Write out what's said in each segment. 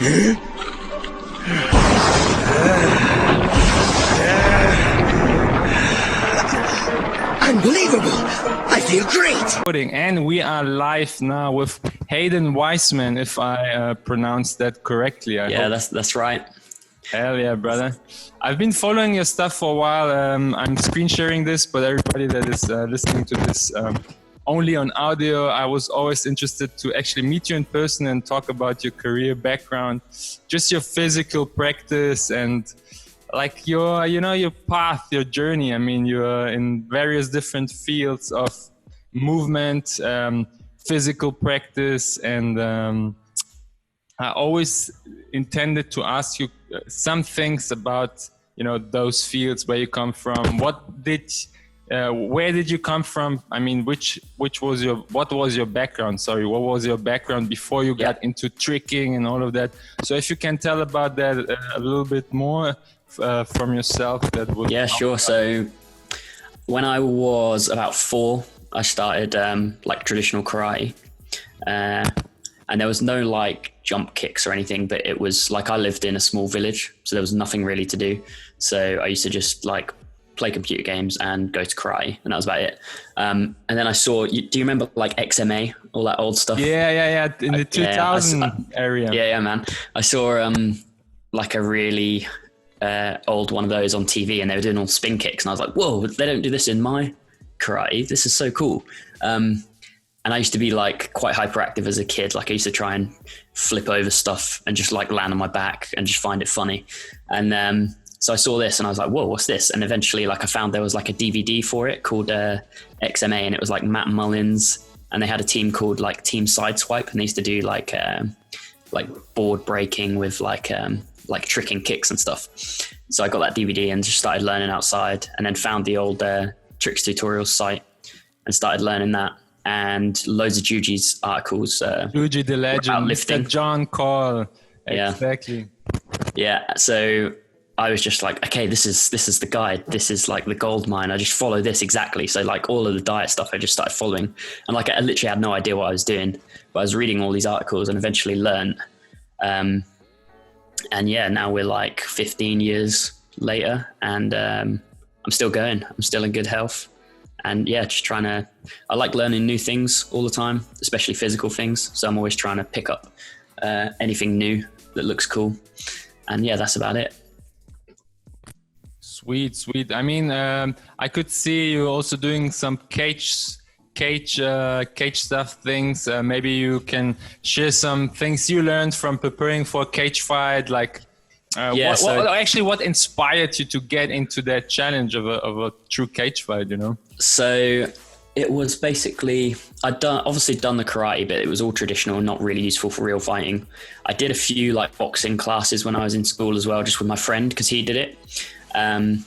Unbelievable! I feel great! And we are live now with Hadyn Wiseman, if I pronounced that correctly. I hope. That's right. Hell yeah, brother. I've been following your stuff for a while. I'm screen sharing this, but everybody that is listening to this only on audio, I was always interested to actually meet you in person and talk about your career background, just your physical practice and like your path, your journey. I mean, you're in various different fields of movement, physical practice, and I always intended to ask you some things about, those fields, where you come from. Where did you come from? I mean, what was your background? Sorry, what was your background before you got into tricking and all of that? So if you can tell about that a little bit more from yourself, that would. Yeah, sure. So when I was about 4, I started like traditional karate, and there was no like jump kicks or anything, but it was like I lived in a small village, so there was nothing really to do. So I used to just like play computer games and go to karate, and that was about it. And then I saw, do you remember like XMA, all that old stuff? Yeah. In the 2000 area. Yeah, man. I saw like a really old one of those on TV, and they were doing all spin kicks, and I was like, whoa, they don't do this in my karate. This is so cool. And I used to be like quite hyperactive as a kid. Like I used to try and flip over stuff and just like land on my back and just find it funny. And so I saw this and I was like, whoa, what's this? And eventually like I found there was like a DVD for it called XMA, and it was like Matt Mullins, and they had a team called like Team Sideswipe, and they used to do like board breaking with like tricking kicks and stuff. So I got that DVD and just started learning outside, and then found the old tricks tutorials site and started learning that. And loads of Juji's articles. Juji the legend, Mr. John Call. Exactly. Yeah. So I was just like, okay, this is the guide. This is like the gold mine. I just follow this exactly. So like all of the diet stuff, I just started following. And like I literally had no idea what I was doing, but I was reading all these articles and eventually learned. And yeah, now we're like 15 years later, and I'm still going. I'm still in good health. And yeah, just I like learning new things all the time, especially physical things. So I'm always trying to pick up anything new that looks cool. And yeah, that's about it. Sweet. I mean, I could see you also doing some cage stuff things. Maybe you can share some things you learned from preparing for a cage fight, like what inspired you to get into that challenge of a true cage fight, So it was basically, I'd obviously done the karate, but it was all traditional and not really useful for real fighting. I did a few like boxing classes when I was in school as well, just with my friend, because he did it. And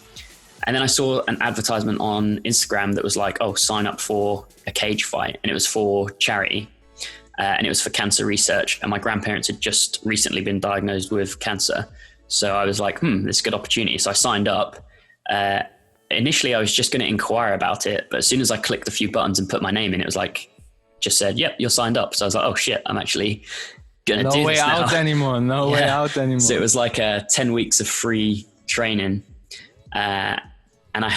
then I saw an advertisement on Instagram that was like, oh, sign up for a cage fight. And it was for charity. And it was for cancer research. And my grandparents had just recently been diagnosed with cancer. So I was like, this is a good opportunity. So I signed up. Initially, I was just going to inquire about it. But as soon as I clicked a few buttons and put my name in, it was like, just said, yep, you're signed up. So I was like, oh shit, I'm actually going to do this now. No way out anymore. So it was like 10 weeks of free training. And I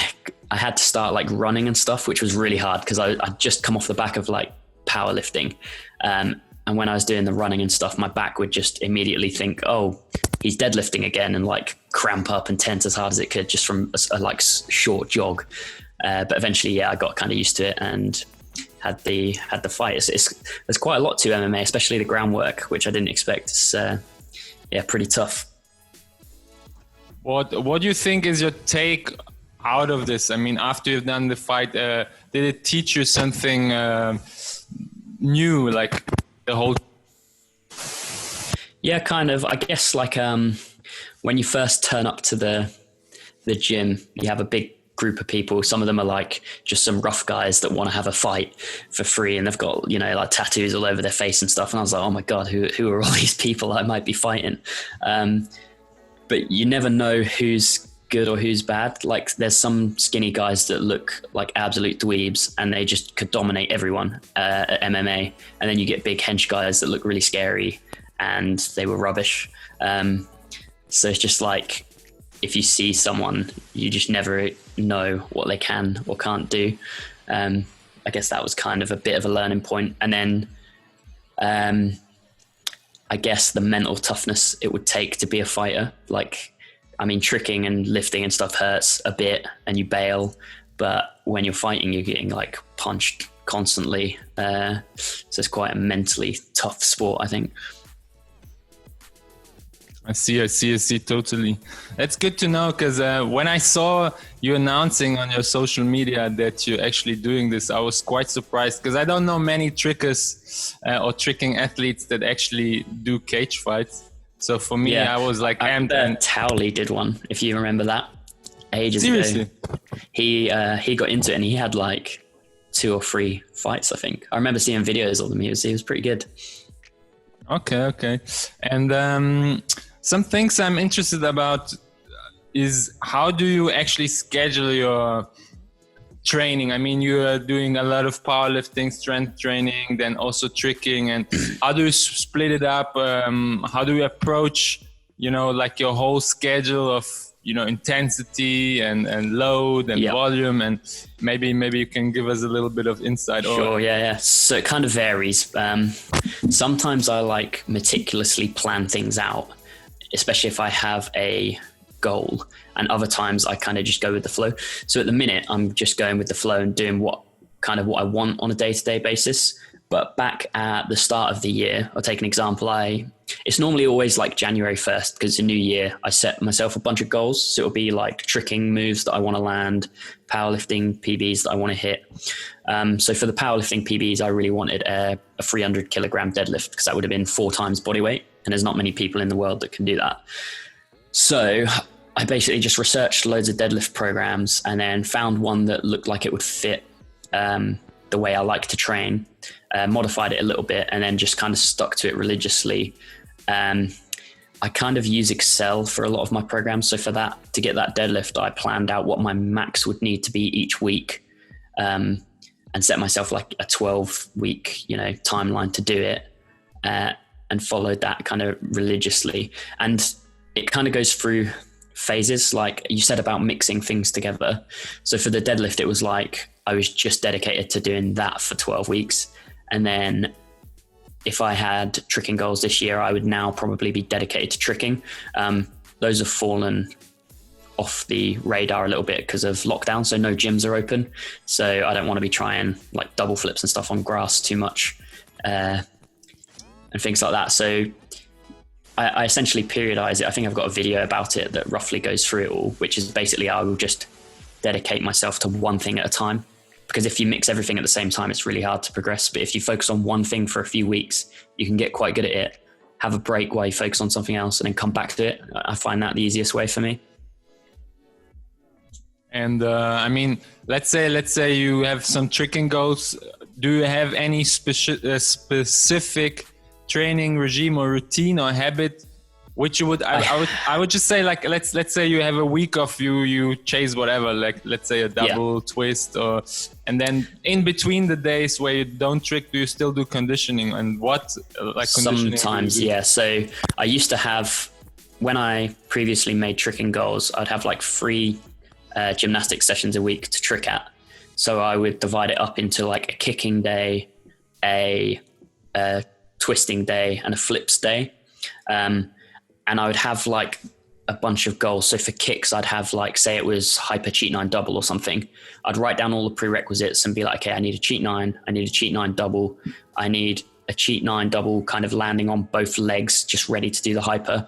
had to start like running and stuff, which was really hard because I'd just come off the back of like powerlifting. And when I was doing the running and stuff, my back would just immediately think, oh, he's deadlifting again, and like cramp up and tense as hard as it could just from a like short jog. But eventually, I got kind of used to it and had the fight. There's quite a lot to MMA, especially the groundwork, which I didn't expect. It's pretty tough. What do you think is your take out of this? I mean, after you've done the fight, did it teach you something new, like the whole? Yeah, kind of. I guess like when you first turn up to the gym, you have a big group of people. Some of them are like just some rough guys that want to have a fight for free, and they've got like tattoos all over their face and stuff. And I was like, oh my god, who are all these people I might be fighting? But you never know who's good or who's bad. Like there's some skinny guys that look like absolute dweebs and they just could dominate everyone at MMA. And then you get big hench guys that look really scary and they were rubbish. So it's just like, if you see someone, you just never know what they can or can't do. I guess that was kind of a bit of a learning point. And then I guess the mental toughness it would take to be a fighter. Like, I mean, tricking and lifting and stuff hurts a bit and you bail, but when you're fighting, you're getting like punched constantly. So it's quite a mentally tough sport, I think. I see, totally. That's good to know, because when I saw you announcing on your social media that you're actually doing this, I was quite surprised, because I don't know many trickers or tricking athletes that actually do cage fights. So for me, I was like, Towley did one, if you remember that, ages Seriously? ago. He got into it and he had like 2 or 3 fights, I think. I remember seeing videos of them. He was pretty good. Okay. And some things I'm interested about is, how do you actually schedule your training? I mean, you are doing a lot of powerlifting, strength training, then also tricking. And how do you split it up? How do you approach, like your whole schedule of, intensity and load and volume? And maybe you can give us a little bit of insight. Sure, yeah. So it kind of varies. Sometimes I like meticulously plan things out, especially if I have a goal, and other times I kind of just go with the flow. So at the minute, I'm just going with the flow and doing what I want on a day-to-day basis. But back at the start of the year, I'll take an example. It's normally always like January 1st, because it's a new year. I set myself a bunch of goals. So it'll be like tricking moves that I want to land, powerlifting PBs that I want to hit. So for the powerlifting PBs, I really wanted a 300 kilogram deadlift, because that would have been 4 times body weight. And there's not many people in the world that can do that. So I basically just researched loads of deadlift programs and then found one that looked like it would fit the way I like to train, modified it a little bit, and then just kind of stuck to it religiously. I kind of use Excel for a lot of my programs. So for that, to get that deadlift, I planned out what my max would need to be each week, and set myself like a 12-week, timeline to do it. And followed that kind of religiously. And it kind of goes through phases, like you said about mixing things together. So for the deadlift, it was like I was just dedicated to doing that for 12 weeks. And then if I had tricking goals this year, I would now probably be dedicated to tricking. Those have fallen off the radar a little bit because of lockdown. So no gyms are open. So I don't want to be trying like double flips and stuff on grass too much. And things like that. So I essentially periodize it. I think I've got a video about it that roughly goes through it all, which is basically I will just dedicate myself to one thing at a time. Because if you mix everything at the same time, it's really hard to progress. But if you focus on one thing for a few weeks, you can get quite good at it. Have a break while you focus on something else and then come back to it. I find that the easiest way for me. And I mean, let's say you have some tricking goals. Do you have any specific training regime or routine or habit which you would I would just say, like, let's say you have a week of you chase whatever, like let's say a double twist, and then in between the days where you don't trick, do you still do conditioning? And what conditioning? Sometimes, yeah. So I used to have, when I previously made tricking goals, I'd have like 3 gymnastic sessions a week to trick at. So I would divide it up into like a kicking day, a twisting day, and a flips day. And I would have like a bunch of goals. So for kicks, I'd have like, say it was hyper cheat 9 double or something. I'd write down all the prerequisites and be like, okay, I need a cheat 9. I need a cheat 9 double. I need a cheat 9 double kind of landing on both legs, just ready to do the hyper.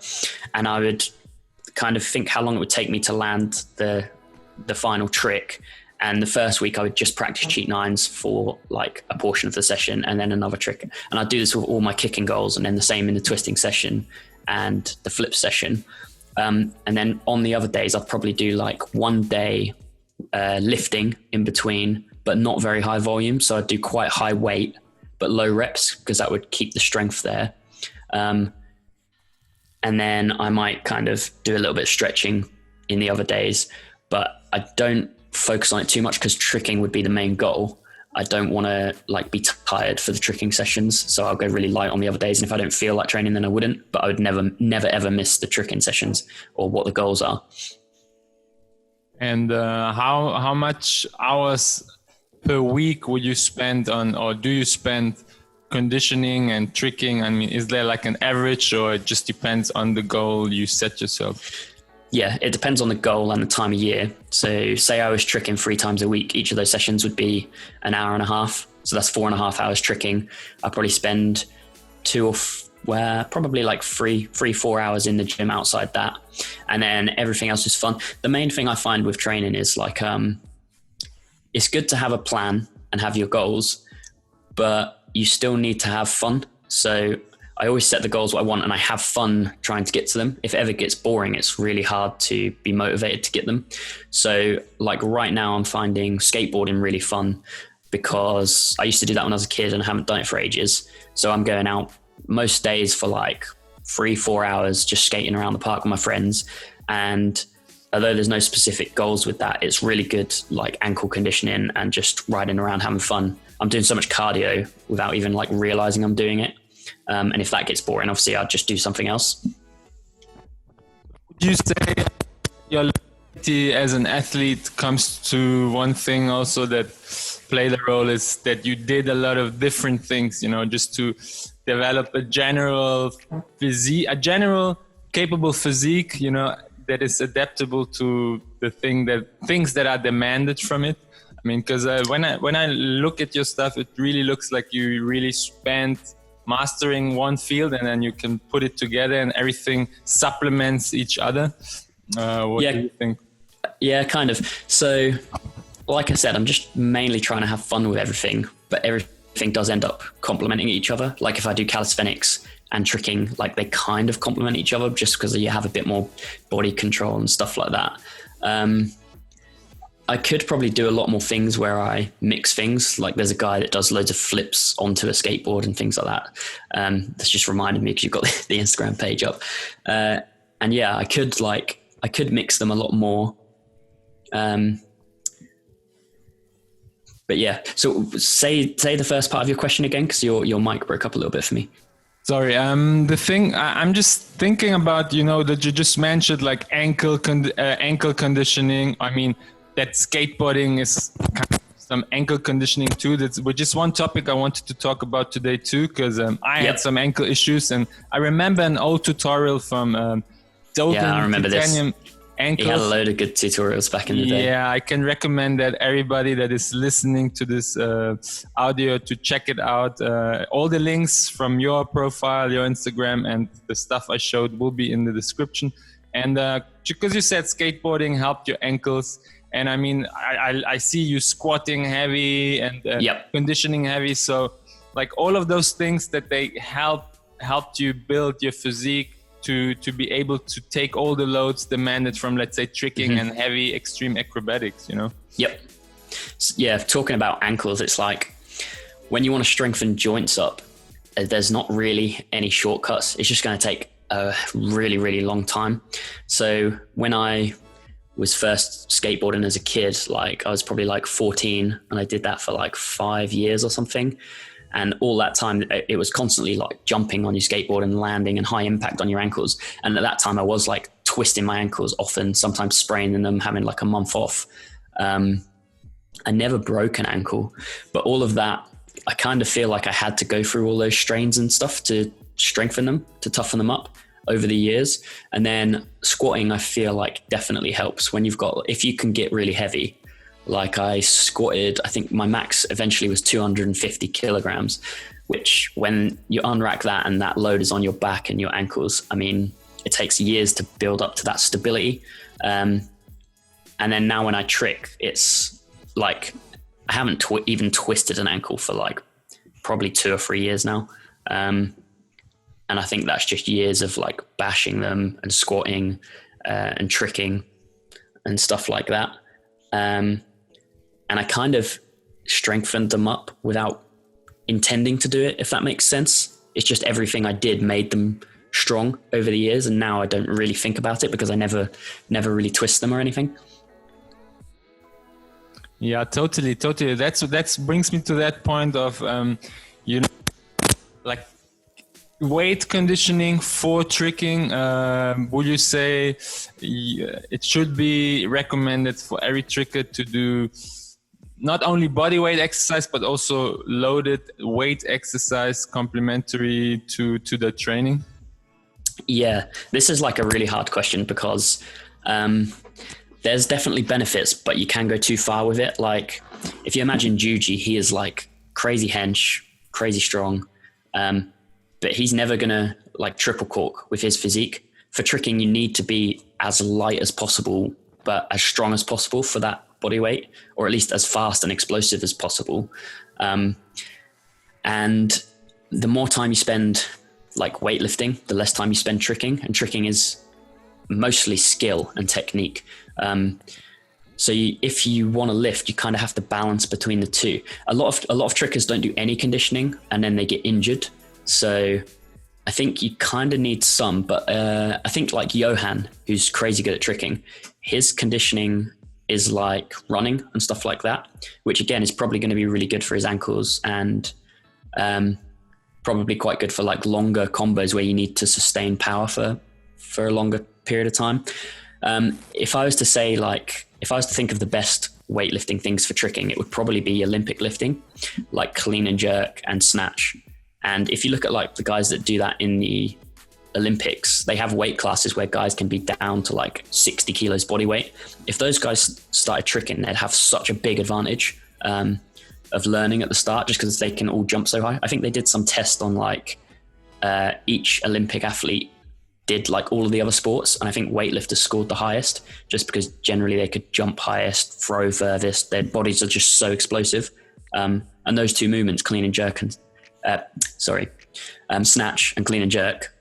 And I would kind of think how long it would take me to land the final trick. And the first week I would just practice cheat 9s for like a portion of the session and then another trick. And I'd do this with all my kicking goals, and then the same in the twisting session and the flip session. And then on the other days, I'd probably do like 1 day lifting in between, but not very high volume. So I'd do quite high weight, but low reps, because that would keep the strength there. And then I might kind of do a little bit of stretching in the other days, but I don't focus on it too much because tricking would be the main goal. I don't want to like be tired for the tricking sessions. So I'll go really light on the other days. And if I don't feel like training, then I wouldn't, but I would never ever miss the tricking sessions or what the goals are. And how much hours per week would you spend on, or do you spend conditioning and tricking? I mean, is there like an average, or it just depends on the goal you set yourself? Yeah, it depends on the goal and the time of year. So say I was tricking 3 times a week, each of those sessions would be an hour and a half. So that's 4.5 hours tricking. I'll probably spend probably like 4 hours in the gym outside that. And then everything else is fun. The main thing I find with training is like, it's good to have a plan and have your goals, but you still need to have fun. So I always set the goals what I want and I have fun trying to get to them. If it ever gets boring, it's really hard to be motivated to get them. So like right now I'm finding skateboarding really fun because I used to do that when I was a kid and I haven't done it for ages. So I'm going out most days for like 3-4 hours, just skating around the park with my friends. And although there's no specific goals with that, it's really good like ankle conditioning and just riding around having fun. I'm doing so much cardio without even like realizing I'm doing it. And if that gets boring, obviously I'll just do something else. Would you say your ability as an athlete comes to one thing also that played a role is that you did a lot of different things, you know, just to develop a general physique, a general capable physique, you know, that is adaptable to the things that are demanded from it. I mean, because when I look at your stuff, it really looks like you really spent mastering one field and then you can put it together and everything supplements each other. What do you think? Yeah, kind of. So like I said, I'm just mainly trying to have fun with everything, but everything does end up complementing each other. Like if I do calisthenics and tricking, like they kind of complement each other just because you have a bit more body control and stuff like that. I could probably do a lot more things where I mix things. Like there's a guy that does loads of flips onto a skateboard and things like that. That's just reminded me because you've got the Instagram page up. And yeah, I could mix them a lot more. But yeah, so say the first part of your question again, because your mic broke up a little bit for me. Sorry, the thing I'm just thinking about, you know, that you just mentioned like ankle conditioning. I mean, that skateboarding is kind of some ankle conditioning too. That's just one topic I wanted to talk about today too, because I had some ankle issues, and I remember an old tutorial from DOGEN. Yeah, I remember Titanium ankles. He had a load of good tutorials back in the day. Yeah, I can recommend that everybody that is listening to this audio to check it out. All the links from your profile, your Instagram, and the stuff I showed will be in the description. And because you said skateboarding helped your ankles, and I mean, I see you squatting heavy and conditioning heavy. So like all of those things that they helped you build your physique to be able to take all the loads demanded from, let's say, tricking and heavy extreme acrobatics, you know? Yep. Yeah, talking about ankles, it's like when you want to strengthen joints up, there's not really any shortcuts. It's just going to take a really, really long time. So when I was first skateboarding as a kid, like I was probably like 14 and I did that for like 5 years or something. And all that time, it was constantly like jumping on your skateboard and landing and high impact on your ankles. And at that time I was like twisting my ankles often, sometimes spraining them, having like a month off. I never broke an ankle, but all of that, I kind of feel like I had to go through all those strains and stuff to strengthen them, to toughen them up over the years. And then squatting, I feel like definitely helps when if you can get really heavy. Like I squatted, I think my max eventually was 250 kilograms, which when you unrack that and that load is on your back and your ankles, I mean, it takes years to build up to that stability. And then now when I trick, it's like, I haven't even twisted an ankle for like probably 2 or 3 years now. And I think that's just years of like bashing them and squatting and tricking and stuff like that. And I kind of strengthened them up without intending to do it, if that makes sense. It's just everything I did made them strong over the years. And now I don't really think about it because I never really twist them or anything. Yeah, totally. That brings me to that point of, like weight conditioning for tricking. Would you say it should be recommended for every tricker to do not only body weight exercise, but also loaded weight exercise complementary to the training? Yeah, this is like a really hard question because there's definitely benefits, but you can go too far with it. Like if you imagine Juji, he is like crazy hench, crazy strong, but he's never gonna like triple cork with his physique. For tricking, you need to be as light as possible, but as strong as possible for that body weight, or at least as fast and explosive as possible. And the more time you spend like weightlifting, the less time you spend tricking, and tricking is mostly skill and technique. So if you want to lift, you kind of have to balance between the two. A lot of trickers don't do any conditioning and then they get injured. So I think you kind of need some, but I think like Johan, who's crazy good at tricking, his conditioning is like running and stuff like that, which again is probably going to be really good for his ankles and probably quite good for like longer combos where you need to sustain power for a longer period of time. If I was to think of the best weightlifting things for tricking, it would probably be Olympic lifting, like clean and jerk and snatch. And if you look at like the guys that do that in the Olympics, they have weight classes where guys can be down to like 60 kilos body weight. If those guys started tricking, they'd have such a big advantage of learning at the start, just because they can all jump so high. I think they did some test on like each Olympic athlete did like all of the other sports, and I think weightlifters scored the highest just because generally they could jump highest, throw furthest. Their bodies are just so explosive. And those two movements, clean and jerk and snatch and clean and jerk,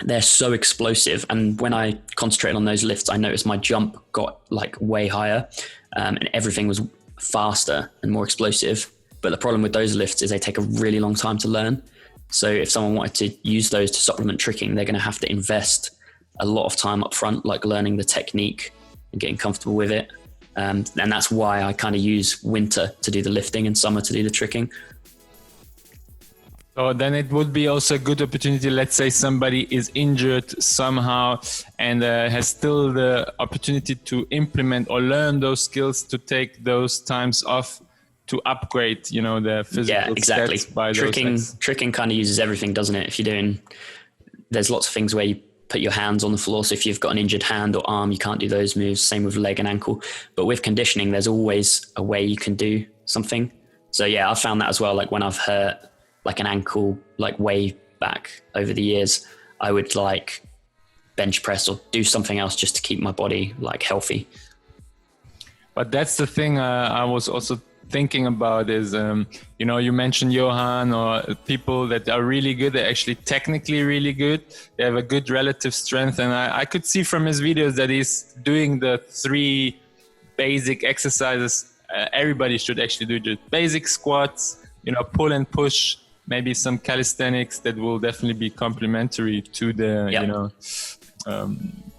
they're so explosive. And when I concentrated on those lifts, I noticed my jump got like way higher, and everything was faster and more explosive. But the problem with those lifts is they take a really long time to learn. So if someone wanted to use those to supplement tricking, they're going to have to invest a lot of time up front, like learning the technique and getting comfortable with it. And that's why I kind of use winter to do the lifting and summer to do the tricking. So then it would be also a good opportunity. Let's say somebody is injured somehow and has still the opportunity to implement or learn those skills, to take those times off to upgrade, the physical stats by those. Tricking kind of uses everything, doesn't it? If you're doing, there's lots of things where you put your hands on the floor. So if you've got an injured hand or arm, you can't do those moves. Same with leg and ankle. But with conditioning, there's always a way you can do something. So yeah, I've found that as well. Like when I've hurt like an ankle, like way back over the years, I would like bench press or do something else just to keep my body like healthy. But that's the thing I was also thinking about is, you mentioned Johan or people that are really good. They're actually technically really good. They have a good relative strength. And I could see from his videos that he's doing the 3 basic exercises. Everybody should actually do just basic squats, pull and push, maybe some calisthenics that will definitely be complementary to the,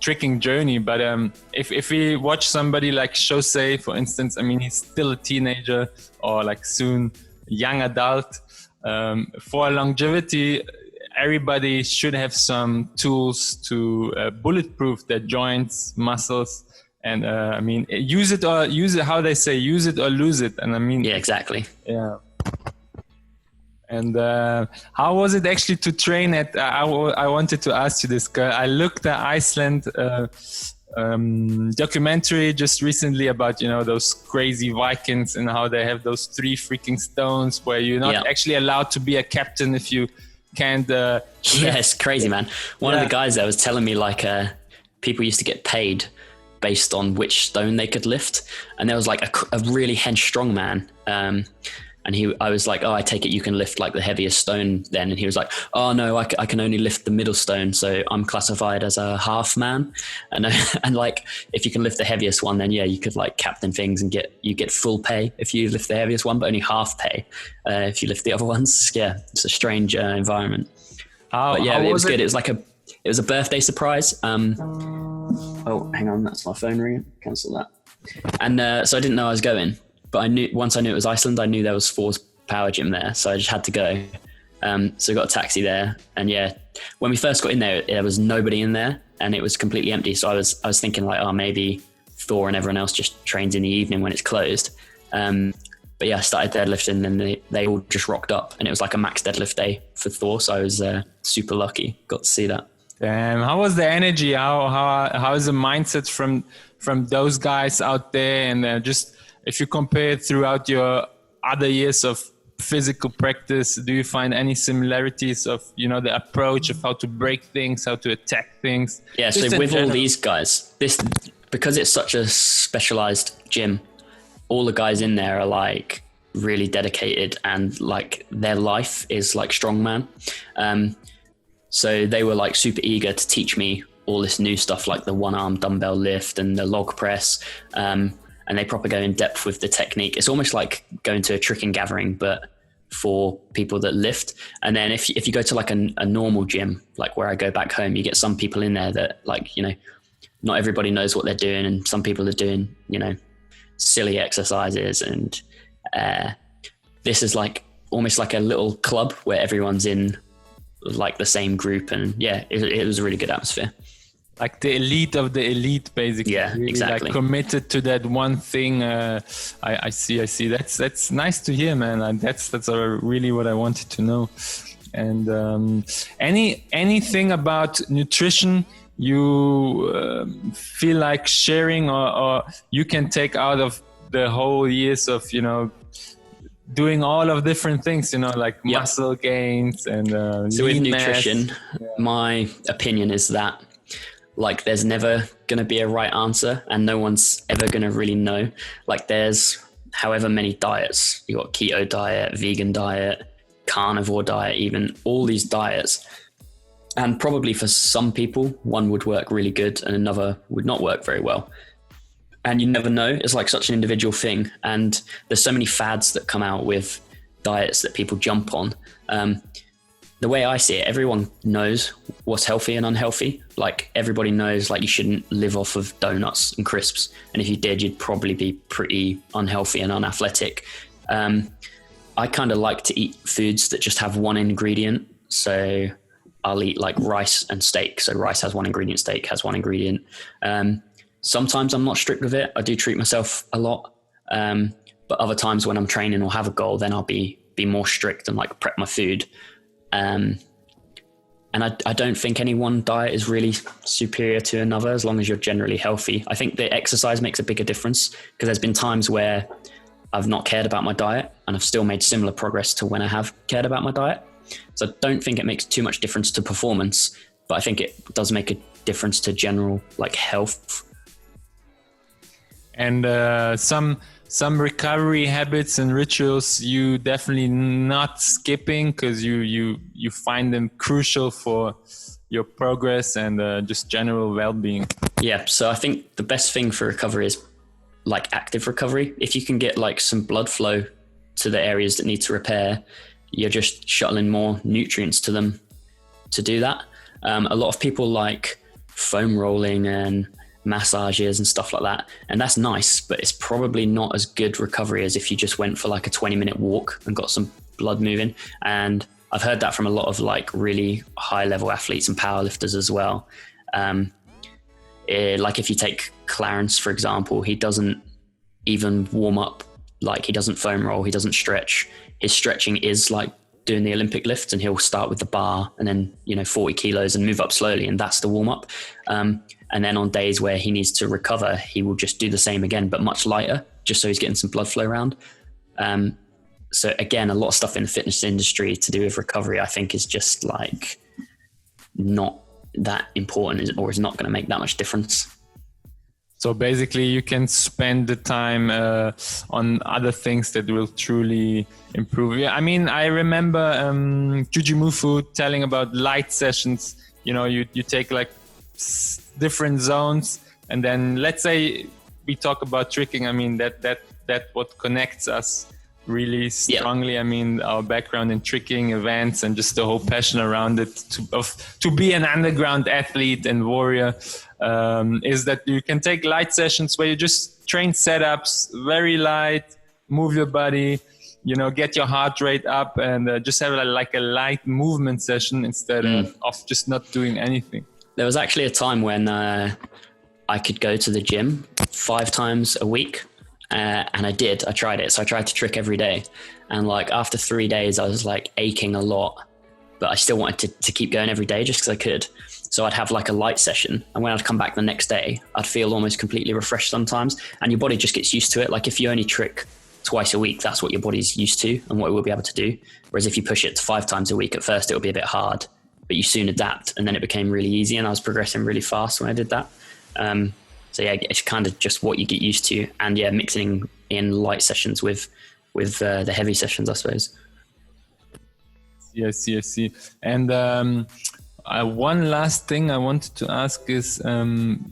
tricking journey. But if we watch somebody like Jose, for instance, I mean, he's still a teenager or like soon young adult. For longevity, everybody should have some tools to bulletproof their joints, muscles, and use it how they say, use it or lose it. And I mean, yeah, exactly. Yeah. And how was it actually to train at, I wanted to ask you this, I looked at Iceland documentary just recently about, those crazy Vikings and how they have those 3 freaking stones where you're not actually allowed to be a captain if you can't. Yeah, it's crazy, man. One of the guys there was telling me like people used to get paid based on which stone they could lift. And there was like a really hench strong man. And I was like, oh, I take it you can lift like the heaviest stone then. And he was like, oh no, I can only lift the middle stone. So I'm classified as a half man. And like, if you can lift the heaviest one, then yeah, you could like captain things and you get full pay if you lift the heaviest one, but only half pay if you lift the other ones. Yeah, it's a strange environment. But yeah, it was good. It was a birthday surprise. Oh, hang on, that's my phone ringing. Cancel that. And so I didn't know I was going. but once I knew it was Iceland, I knew there was Thors power gym there. So I just had to go. So I got a taxi there, and yeah, when we first got in there was nobody in there and it was completely empty. So I was thinking like, oh, maybe Thor and everyone else just trains in the evening when it's closed. But yeah, I started deadlifting and they all just rocked up, and it was like a max deadlift day for Thor. So I was super lucky, got to see that. Damn, how was the energy? How is the mindset from those guys out there? And just if you compare it throughout your other years of physical practice, do you find any similarities of, the approach of how to break things, how to attack things? Yeah, so with all these guys, because it's such a specialized gym, all the guys in there are like really dedicated, and like their life is like strongman. So they were like super eager to teach me all this new stuff, like the one arm dumbbell lift and the log press. And they proper go in depth with the technique. It's almost like going to a tricking gathering, but for people that lift. And then if you go to like a normal gym, like where I go back home, you get some people in there that like, not everybody knows what they're doing. And some people are doing, silly exercises. And this is like almost like a little club where everyone's in like the same group. And yeah, it was a really good atmosphere. Like the elite of the elite, basically. Yeah, really, exactly. Like committed to that one thing. I see. That's nice to hear, man. Like that's really what I wanted to know. And anything about nutrition you feel like sharing, or you can take out of the whole years of doing all of different things, like muscle gains and so with lean nutrition, mass. My opinion is that like there's never going to be a right answer, and no one's ever going to really know. Like there's however many diets. You got keto diet, vegan diet, carnivore diet, even all these diets. And probably for some people, one would work really good and another would not work very well. And you never know. It's like such an individual thing. And there's so many fads that come out with diets that people jump on. The way I see it, everyone knows what's healthy and unhealthy. Like everybody knows like you shouldn't live off of donuts and crisps. And if you did, you'd probably be pretty unhealthy and unathletic. I kind of like to eat foods that just have one ingredient. So I'll eat like rice and steak. So rice has one ingredient, steak has one ingredient. Sometimes I'm not strict with it. I do treat myself a lot. But other times when I'm training or have a goal, then I'll be more strict and like prep my food. And I don't think any one diet is really superior to another as long as you're generally healthy. I think the exercise makes a bigger difference, because there's been times where I've not cared about my diet and I've still made similar progress to when I have cared about my diet. So I don't think it makes too much difference to performance, but I think it does make a difference to general like health. And some recovery habits and rituals you definitely not skipping, because you find them crucial for your progress and just general well-being. Yeah, so I think the best thing for recovery is like active recovery. If you can get like some blood flow to the areas that need to repair, you're just shuttling more nutrients to them to do that. A lot of people like foam rolling and massages and stuff like that, and that's nice, but it's probably not as good recovery as if you just went for like a 20-minute walk and got some blood moving. And I've heard that from a lot of like really high level athletes and powerlifters as well. Like if you take Clarence, for example, he doesn't even warm up, like he doesn't foam roll, he doesn't stretch. His stretching is like doing the Olympic lifts, and he'll start with the bar and then 40 kilos and move up slowly, and that's the warm up. And then on days where he needs to recover, he will just do the same again, but much lighter, just so he's getting some blood flow around. So again, a lot of stuff in the fitness industry to do with recovery, I think is just like not that important, or is not going to make that much difference. So basically you can spend the time on other things that will truly improve. Yeah, I mean, I remember Jujimufu telling about light sessions. You take like different zones, and then let's say we talk about tricking. I mean, that what connects us really strongly. Yeah. I mean, our background in tricking events and just the whole passion around it to be an underground athlete and warrior is that you can take light sessions where you just train setups, very light, move your body, you know, get your heart rate up, and just have like a light movement session instead of just not doing anything. There was actually a time when I could go to the gym 5 times a week, and I tried it. So I tried to trick every day, and like after 3 days I was like aching a lot, but I still wanted to keep going every day just because I could. So I'd have like a light session, and when I'd come back the next day, I'd feel almost completely refreshed sometimes, and your body just gets used to it. Like if you only trick twice a week, that's what your body's used to and what it will be able to do. Whereas if you push it to 5 times a week, at first it will be a bit hard, but you soon adapt, and then it became really easy, and I was progressing really fast when I did that. So yeah, it's kind of just what you get used to, and yeah, mixing in light sessions with the heavy sessions, I suppose. Yes. And one last thing I wanted to ask is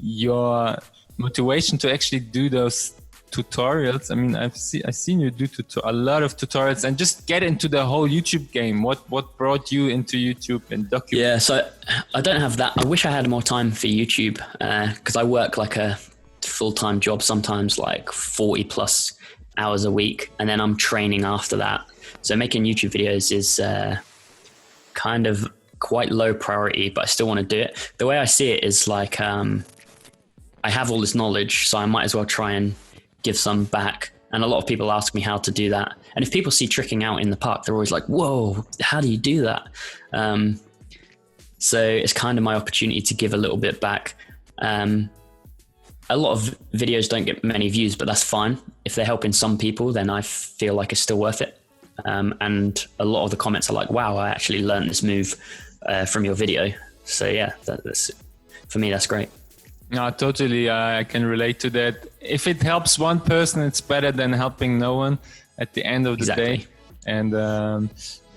your motivation to actually do those tutorials. I mean, I've seen you do a lot of tutorials and just get into the whole YouTube game. What brought you into YouTube and document? Yeah, so I don't have that. I wish I had more time for YouTube because I work like a full-time job, sometimes like 40 plus hours a week, and then I'm training after that. So making YouTube videos is kind of quite low priority, but I still want to do it. The way I see it is like I have all this knowledge, so I might as well try and give some back. And a lot of people ask me how to do that. And if people see tricking out in the park, they're always like, whoa, how do you do that? So it's kind of my opportunity to give a little bit back. A lot of videos don't get many views, but that's fine. If they're helping some people, then I feel like it's still worth it. And a lot of the comments are like, wow, I actually learned this move from your video. So yeah, that's for me, that's great. No, totally. I can relate to that. If it helps one person, it's better than helping no one at the end of the day. And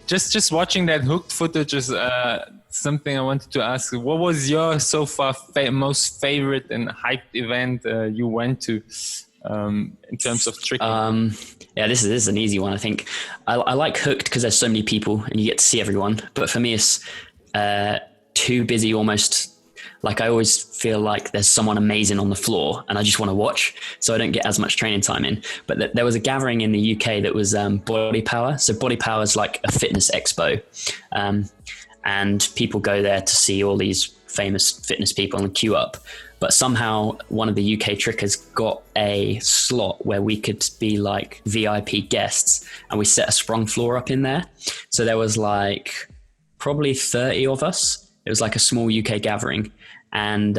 just watching that hooked footage is something I wanted to ask. What was your so far most favorite and hyped event you went to in terms of tricking? Yeah, this is an easy one. I think I like hooked because there's so many people and you get to see everyone. But for me, it's too busy almost. Like I always feel like there's someone amazing on the floor and I just want to watch, so I don't get as much training time in. But there was a gathering in the UK that was Body Power. So Body Power is like a fitness expo, and people go there to see all these famous fitness people and queue up. But somehow one of the UK trickers got a slot where we could be like VIP guests, and we set a sprung floor up in there. So there was like probably 30 of us. It was like a small UK gathering. And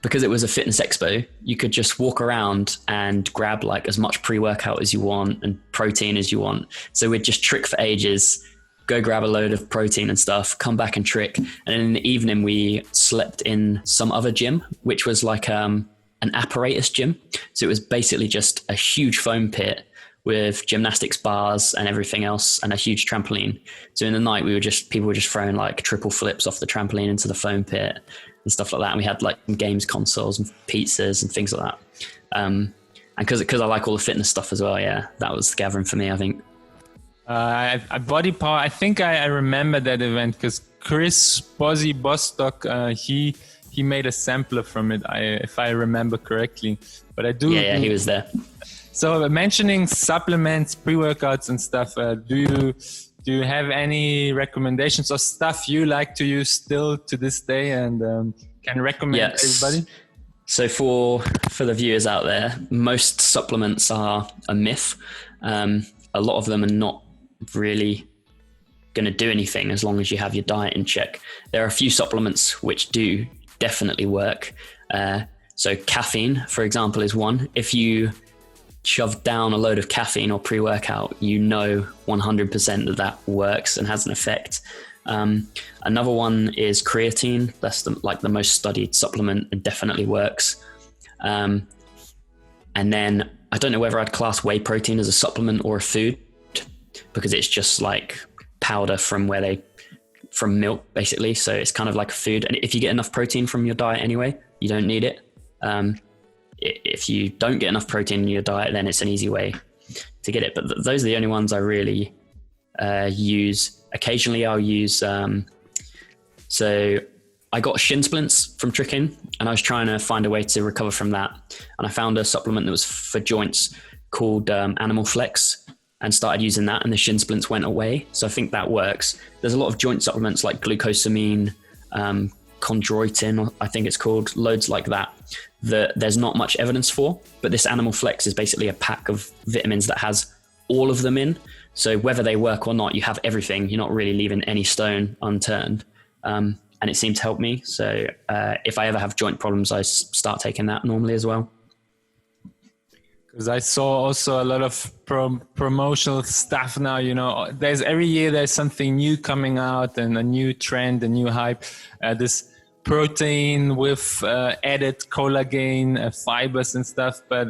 because it was a fitness expo, you could just walk around and grab like as much pre-workout as you want and protein as you want. So we'd just trick for ages, go grab a load of protein and stuff, come back and trick. And then in the evening, we slept in some other gym, which was like an apparatus gym. So it was basically just a huge foam pit with gymnastics bars and everything else, and a huge trampoline. So in the night, people were just throwing like triple flips off the trampoline into the foam pit and stuff like that. And we had like games consoles and pizzas and things like that. And because I like all the fitness stuff as well, yeah, that was the gathering for me, I think. Body Power, I think I remember that event because Chris Bozzy Bostock, he made a sampler from it, if I remember correctly. But I do. Yeah, he was there. So mentioning supplements, pre-workouts and stuff, do you have any recommendations or stuff you like to use still to this day and can recommend everybody? So for the viewers out there, most supplements are a myth. A lot of them are not really going to do anything as long as you have your diet in check. There are a few supplements which do definitely work. So caffeine, for example, is one. If you shove down a load of caffeine or pre-workout, 100% that works and has an effect. Another one is creatine. That's the most studied supplement and definitely works. And then I don't know whether I'd class whey protein as a supplement or a food, because it's just like powder from milk basically. So it's kind of like a food. And if you get enough protein from your diet anyway, you don't need it. If you don't get enough protein in your diet, then it's an easy way to get it. But those are the only ones I really use. Occasionally I'll use, so I got shin splints from tricking and I was trying to find a way to recover from that. And I found a supplement that was for joints called Animal Flex and started using that, and the shin splints went away. So I think that works. There's a lot of joint supplements like glucosamine, chondroitin, I think it's called, loads like that there's not much evidence for, but this Animal Flex is basically a pack of vitamins that has all of them in. So whether they work or not, you have everything. You're not really leaving any stone unturned. And it seemed to help me. So if I ever have joint problems, I start taking that normally as well. Because I saw also a lot of promotional stuff now, you know, every year there's something new coming out and a new trend, a new hype. This protein with added collagen, fibers and stuff. But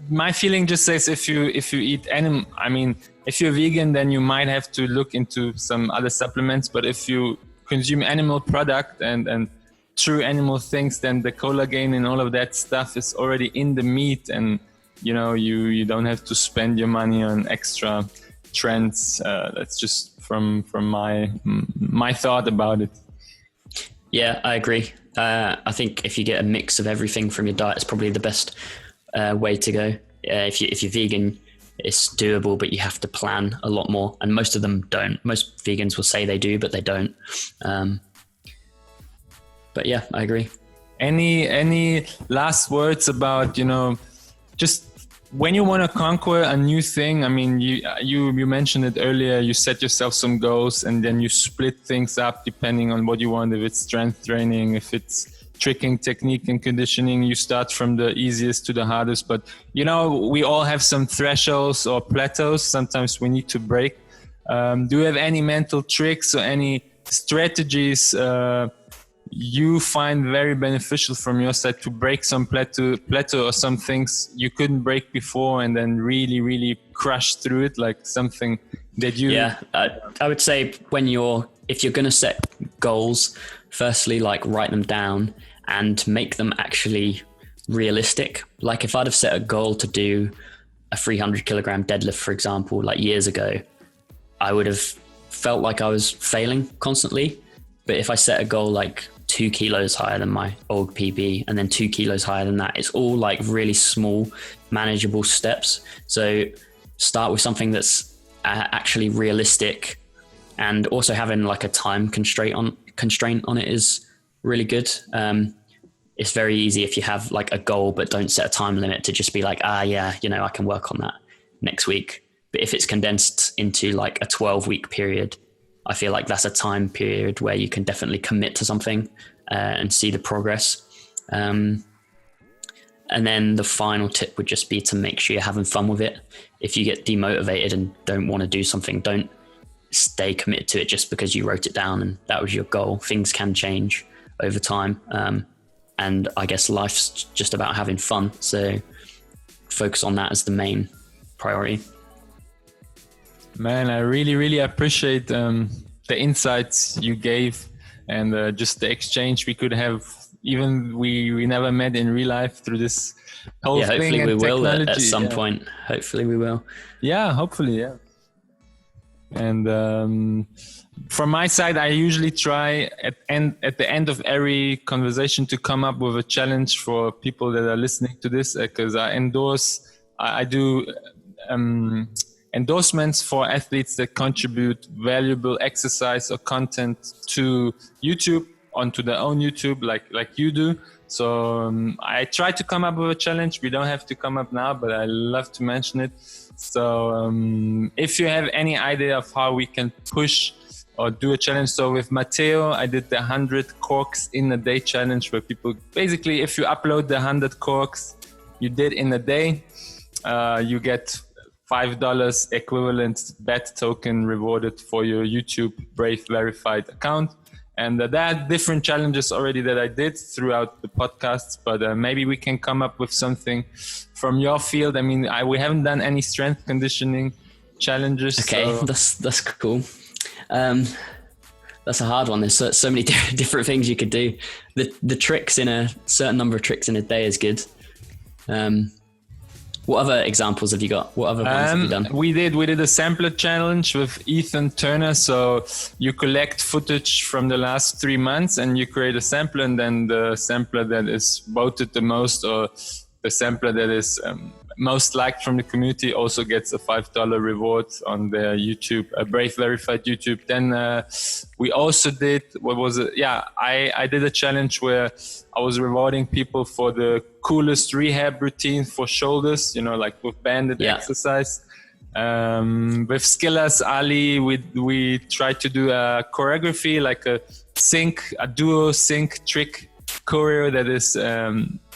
my feeling just says if you eat animal, I mean, if you're vegan, then you might have to look into some other supplements. But if you consume animal product and true animal things, then the collagen and all of that stuff is already in the meat, and you know you don't have to spend your money on extra trends. That's just from my thought about it. Yeah, I agree. I think if you get a mix of everything from your diet, it's probably the best way to go. If you're vegan, it's doable, but you have to plan a lot more, and most of them don't. Most vegans will say they do, but they don't. But yeah, I agree. Any last words about, you know, just when you want to conquer a new thing? I mean, you mentioned it earlier. You set yourself some goals, and then you split things up depending on what you want. If it's strength training, if it's tricking, technique, and conditioning, you start from the easiest to the hardest. But you know, we all have some thresholds or plateaus. Sometimes we need to break. Do you have any mental tricks or any strategies you find very beneficial from your side to break some plateau or some things you couldn't break before, and then really crush through it, like something that you... Yeah, I would say if you're going to set goals, firstly, like write them down and make them actually realistic. Like if I'd have set a goal to do a 300 kilogram deadlift, for example, like years ago, I would have felt like I was failing constantly. But if I set a goal like 2 kilos higher than my old PB and then 2 kilos higher than that, it's all like really small, manageable steps. So start with something that's actually realistic, and also having like a time constraint on it is really good. It's very easy if you have like a goal but don't set a time limit to just be like, yeah, you know, I can work on that next week. But if it's condensed into like a 12-week period, I feel like that's a time period where you can definitely commit to something and see the progress. And then the final tip would just be to make sure you're having fun with it. If you get demotivated and don't want to do something, don't stay committed to it just because you wrote it down and that was your goal. Things can change over time. And I guess life's just about having fun. So focus on that as the main priority. Man, I really appreciate the insights you gave, and just the exchange we could have. Even we never met in real life through this whole thing. Hopefully we will at some point. Hopefully we will. Yeah, hopefully, yeah. And from my side, I usually try at the end of every conversation to come up with a challenge for people that are listening to this, because I do endorsements for athletes that contribute valuable exercise or content to YouTube, onto their own YouTube, like you do. So I try to come up with a challenge. We don't have to come up now, but I love to mention it. So if you have any idea of how we can push or do a challenge. So with Matteo, I did the 100 corks in a day challenge, where people basically, if you upload the 100 corks you did in a day, you get $5 equivalent bet token rewarded for your YouTube Brave verified account. And there are different challenges already that I did throughout the podcasts, but maybe we can come up with something from your field. I mean, we haven't done any strength conditioning challenges. Okay, so. That's cool. That's a hard one. There's so many different things you could do. The tricks in a certain number of tricks in a day is good. What other examples have you got? What other ones have you done? We did a sampler challenge with Ethan Turner. So you collect footage from the last 3 months and you create a sampler, and then the sampler that is voted the most, or the sampler that is most liked from the community also gets a $5 reward on their YouTube, a Brave verified YouTube. Then we also did, what was it? Yeah, I did a challenge where I was rewarding people for the coolest rehab routine for shoulders, you know, like with banded exercise. With Skillas Ali, we tried to do a choreography, like a duo sync trick choreo that is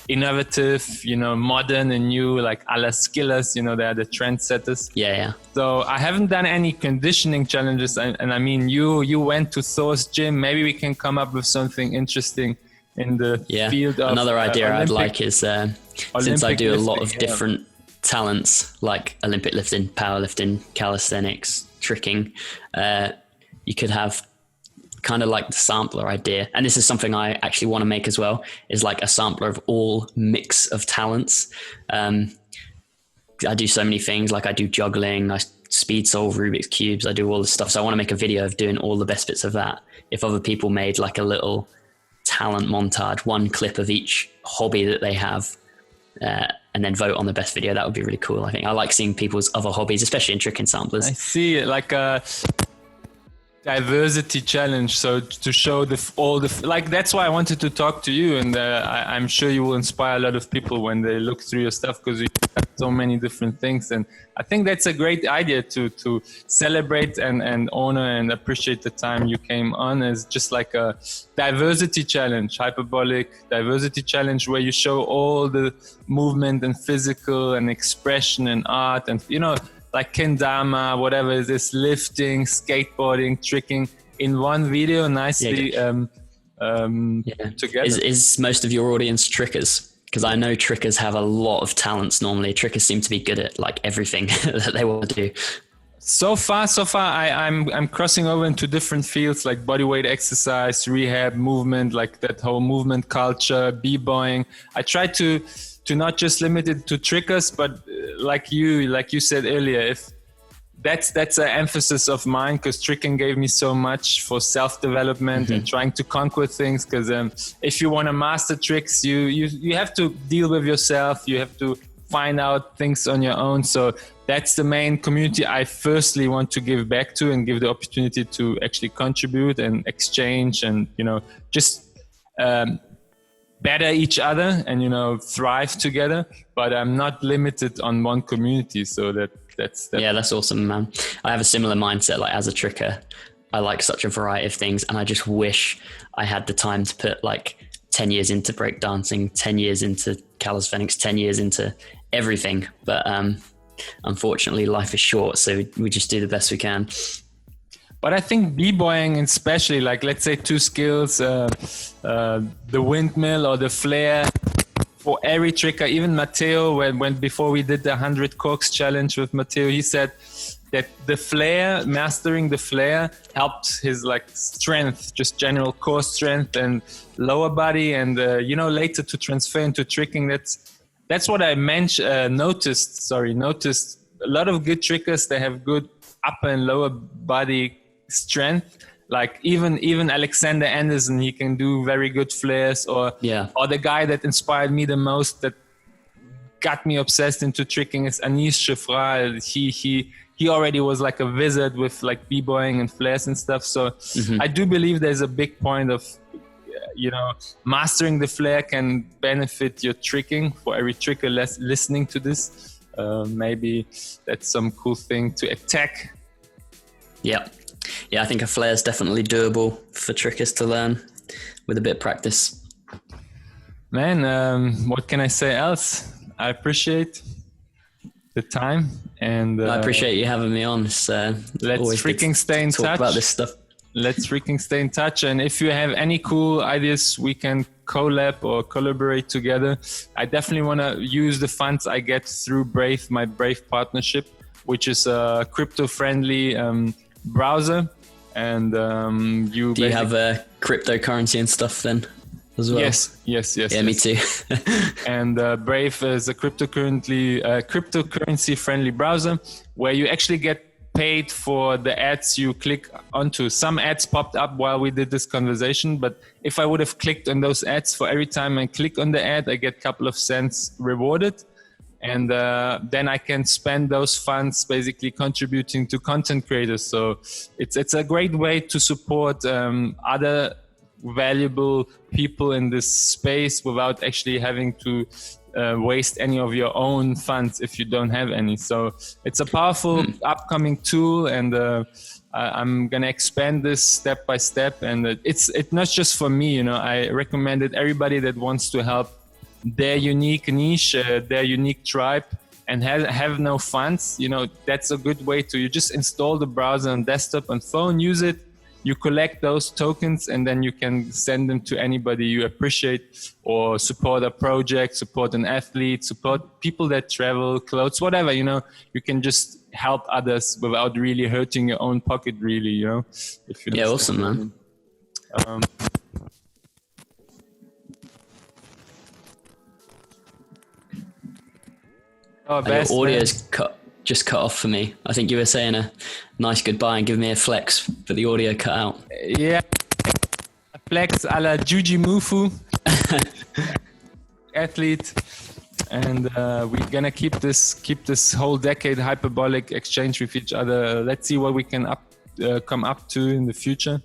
innovative, you know, modern and new, like a la Skillas, you know, they're the trendsetters. Yeah. So I haven't done any conditioning challenges, and I mean, you went to Thors gym. Maybe we can come up with something interesting in the field of another idea Olympic, I'd like is since I do a lot of different talents like Olympic lifting, powerlifting, calisthenics, tricking, you could have kind of like the sampler idea, and this is something I actually want to make as well, is like a sampler of all mix of talents. I do so many things, like I do juggling, I speed solve Rubik's cubes, I do all this stuff, so I want to make a video of doing all the best bits of that. If other people made like a little talent montage, one clip of each hobby that they have, and then vote on the best video, that would be really cool. I think I like seeing people's other hobbies, especially in tricking samplers. I see it like a diversity challenge, so to show like that's why I wanted to talk to you, and I'm sure you will inspire a lot of people when they look through your stuff, because you have so many different things, and I think that's a great idea to celebrate and honor and appreciate the time you came on as just like a diversity challenge, hyperbolic diversity challenge, where you show all the movement and physical and expression and art and, you know, like kendama, whatever it is, lifting, skateboarding, tricking in one video nicely together. Is most of your audience trickers? Because I know trickers have a lot of talents normally. Trickers seem to be good at like everything that they want to do. So far, I'm crossing over into different fields like bodyweight exercise, rehab, movement, like that whole movement culture, b-boying. I try to not just limit it to trickers, but like you said earlier, if that's an emphasis of mine, because tricking gave me so much for self-development and trying to conquer things. Because if you want to master tricks, you have to deal with yourself. You have to find out things on your own. So that's the main community I firstly want to give back to and give the opportunity to actually contribute and exchange and, you know, just better each other and, you know, thrive together. But I'm not limited on one community, so that's yeah, that's awesome, man. I have a similar mindset. Like as a tricker, I like such a variety of things, and I just wish I had the time to put like 10 years into breakdancing, 10 years into calisthenics, 10 years into everything. But unfortunately, life is short, so we just do the best we can. But I think b-boying, especially, like let's say two skills, the windmill or the flare, for every tricker, even Matteo, when before we did the 100 corks challenge with Matteo, he said that the flare, mastering the flare, helped his like strength, just general core strength and lower body, and you know, later to transfer into tricking. That's what I noticed. A lot of good trickers, they have good upper and lower body strength. Like even Alexander Anderson, he can do very good flares, or the guy that inspired me the most, that got me obsessed into tricking, is Anis Chefral. He already was like a wizard with like b-boying and flares and stuff. So I do believe there's a big point of, you know, mastering the flare can benefit your tricking. For every tricker listening to this, maybe that's some cool thing to attack. Yeah, I think a flare is definitely doable for trickers to learn with a bit of practice. Man, what can I say else? I appreciate the time, and I appreciate you having me on. Let's freaking stay in touch. Talk about this stuff. Let's freaking stay in touch. And if you have any cool ideas, we can collab or collaborate together. I definitely want to use the funds I get through Brave, my Brave partnership, which is a crypto-friendly browser. And do you have cryptocurrency and stuff then as well? Yes. Yeah, me too. And Brave is a cryptocurrency friendly browser where you actually get paid for the ads you click onto. Some ads popped up while we did this conversation, but if I would have clicked on those ads, for every time I click on the ad, I get a couple of cents rewarded. and then I can spend those funds basically contributing to content creators. So it's a great way to support other valuable people in this space without actually having to waste any of your own funds if you don't have any. So it's a powerful upcoming tool, and I'm gonna expand this step by step. And it's not just for me, you know. I recommend it everybody that wants to help their unique niche, their unique tribe, and have no funds. You know, that's a good way to. You just install the browser on desktop and phone, use it. You collect those tokens, and then you can send them to anybody you appreciate, or support a project, support an athlete, support people that travel, clothes, whatever, you know. You can just help others without really hurting your own pocket, really, you know. If you yeah, awesome, man. Your audio's just cut off for me. I think you were saying a nice goodbye and giving me a flex, but the audio cut out. Yeah, a flex a la Juji Mufu, athlete, and we're gonna keep this whole decade hyperbolic exchange with each other. Let's see what we can come up to in the future.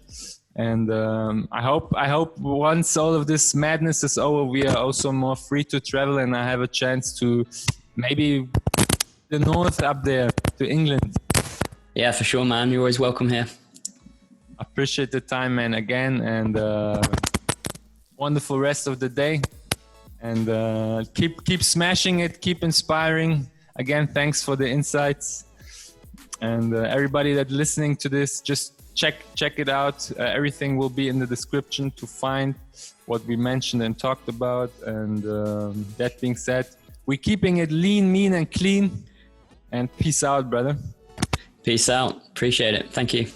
And I hope once all of this madness is over, we are also more free to travel, and I have a chance to maybe the north up there to England. Yeah, for sure, man. You're always welcome here. Appreciate the time, man, again, and wonderful rest of the day. And keep smashing it, keep inspiring. Again, thanks for the insights. And everybody that listening to this, just check it out. Everything will be in the description to find what we mentioned and talked about. And that being said, we're keeping it lean, mean, and clean. And peace out, brother. Peace out. Appreciate it. Thank you.